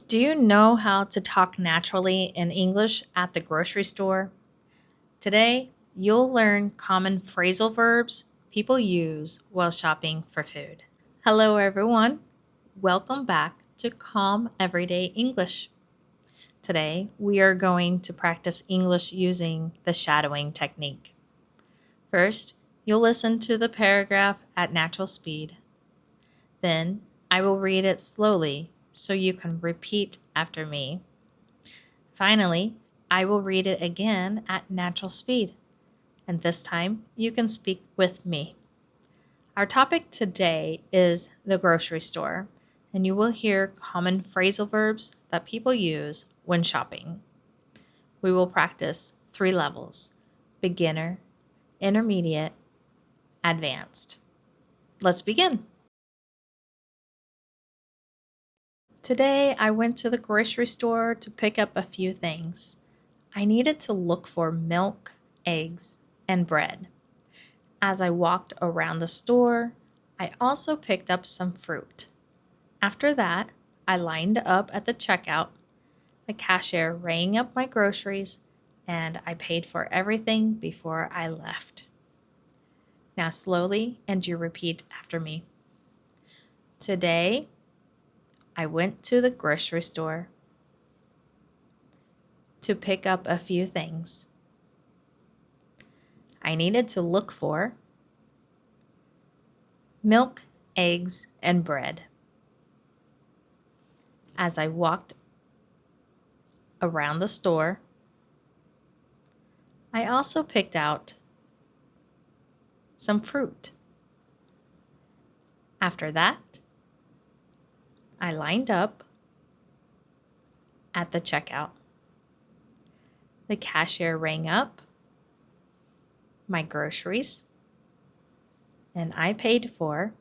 Do you know how to talk naturally in English at the grocery store? Today, you'll learn common phrasal verbs people use while shopping for food. Hello, everyone. Welcome back to Calm Everyday English. Today, we are going to practice English using the shadowing technique. First, you'll listen to the paragraph at natural speed. Then, I will read it slowly so you can repeat after me. Finally, I will read it again at natural speed, and this time you can speak with me. Our topic today is the grocery store, and you will hear common phrasal verbs that people use when shopping. We will practice 3 levels: beginner, intermediate, advanced. Let's begin. Today, I went to the grocery store to pick up a few things. I needed to look for milk, eggs, and bread. As I walked around the store, I also picked up some fruit. After that, I lined up at the checkout. The cashier rang up my groceries, and I paid for everything before I left. Now, slowly, and you repeat after me. Today, I went to the grocery store to pick up a few things. I needed to look for milk, eggs, and bread. As I walked around the store, I also picked out some fruit. After that, I lined up at the checkout. The cashier rang up my groceries, and I paid for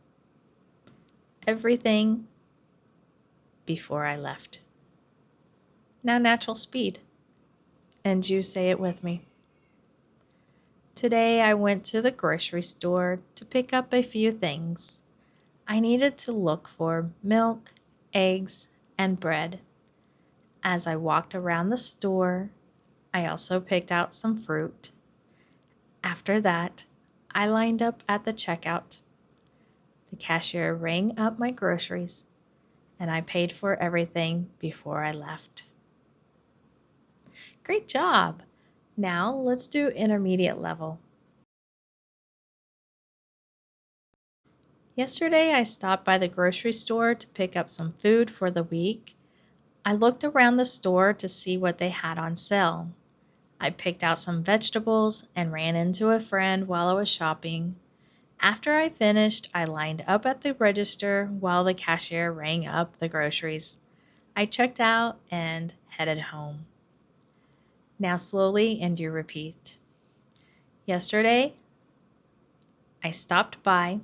everything before I left. Now, natural speed, and you say it with me. Today, I went to the grocery store to pick up a few things. I needed to look for milk, eggs, and bread. As I walked around the store, I also picked out some fruit. After that, I lined up at the checkout. The cashier rang up my groceries, and I paid for everything before I left. Great job! Now let's do intermediate level. Yesterday, I stopped by the grocery store to pick up some food for the week. I looked around the store to see what they had on sale. I picked out some vegetables and ran into a friend while I was shopping. After I finished, I lined up at the register while the cashier rang up the groceries. I checked out and headed home. Now slowly, and you repeat. Yesterday, I stopped by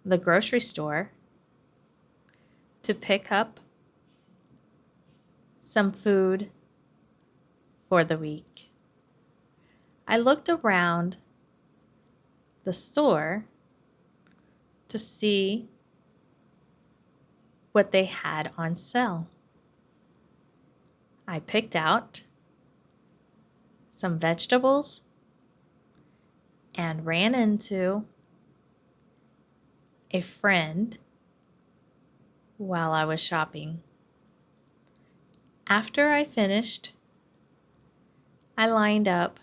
the grocery store to pick up some food for the week. I looked around the store to see what they had on sale. I picked out some vegetables and ran into a friend while I was shopping. After I finished, I lined up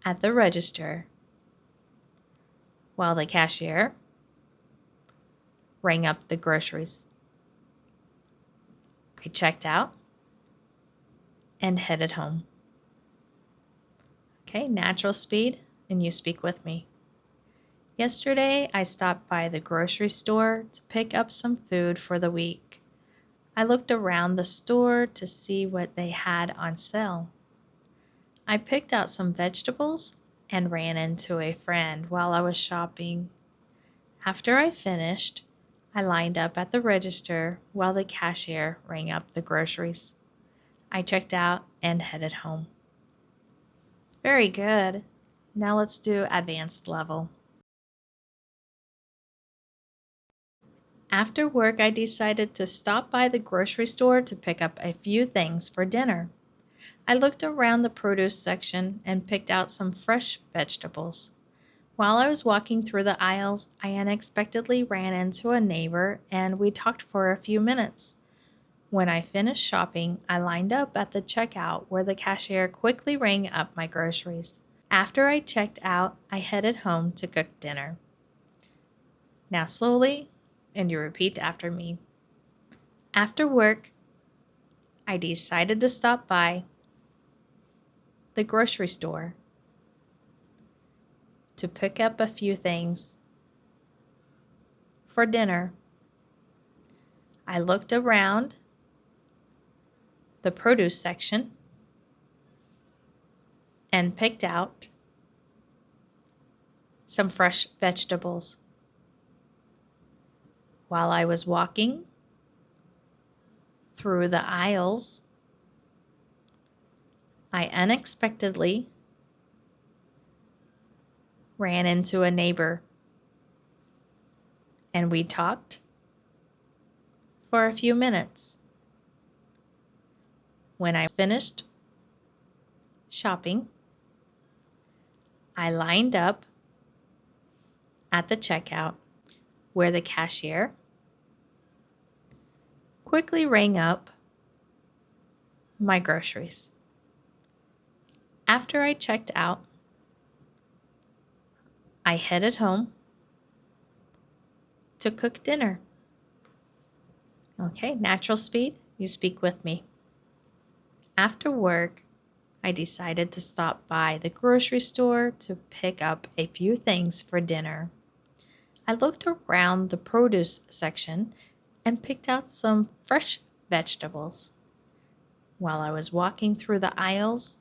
at the register while the cashier rang up the groceries. I checked out and headed home. Okay, natural speed, and you speak with me. Yesterday, I stopped by the grocery store to pick up some food for the week. I looked around the store to see what they had on sale. I picked out some vegetables and ran into a friend while I was shopping. After I finished, I lined up at the register while the cashier rang up the groceries. I checked out and headed home. Very good. Now let's do advanced level. After work, I decided to stop by the grocery store to pick up a few things for dinner. I looked around the produce section and picked out some fresh vegetables. While I was walking through the aisles, I unexpectedly ran into a neighbor and we talked for a few minutes. When I finished shopping, I lined up at the checkout where the cashier quickly rang up my groceries. After I checked out, I headed home to cook dinner. Now slowly, and you repeat after me. After work, I decided to stop by the grocery store to pick up a few things for dinner. I looked around the produce section and picked out some fresh vegetables. While I was walking through the aisles, I unexpectedly ran into a neighbor and we talked for a few minutes. When I finished shopping, I lined up at the checkout where the cashier quickly rang up my groceries. After I checked out, I headed home to cook dinner. Okay, natural speed, you speak with me. After work, I decided to stop by the grocery store to pick up a few things for dinner. I looked around the produce section and picked out some fresh vegetables. While I was walking through the aisles,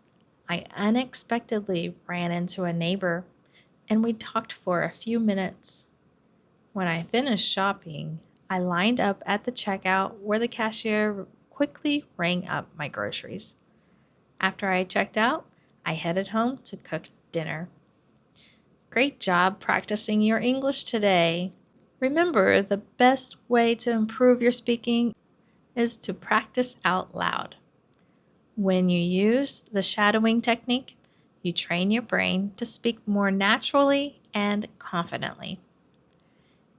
I unexpectedly ran into a neighbor and we talked for a few minutes. When I finished shopping, I lined up at the checkout where the cashier quickly rang up my groceries. After I checked out, I headed home to cook dinner. Great job practicing your English today. Remember, the best way to improve your speaking is to practice out loud. When you use the shadowing technique, you train your brain to speak more naturally and confidently.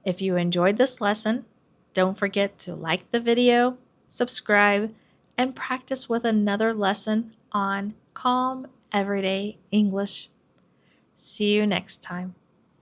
If you enjoyed this lesson, don't forget to like the video, subscribe, and practice with another lesson on Calm Everyday English. See you next time.